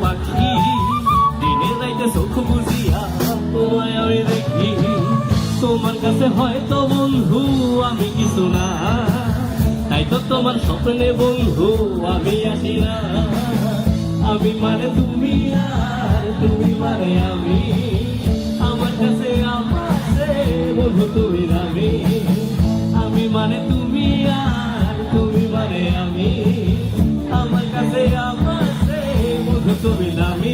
পাখি দিনে রাইতে চোখ বুঝিয়া তোমায় আমি দেখি, তোমার কাছে হয়তো বন্ধু আমি কিছু না, তাই তো তোমার স্বপ্নে বন্ধু আমি আসি না। আমি মানে তুমি আর তুমি মানে আমি, আমার কাছে আমাছে বন্ধু তুমি নামি। আমি মানে তুমি আর তুমি মানে আমি, আমার কাছে আমাছে বন্ধু তুমি নামি।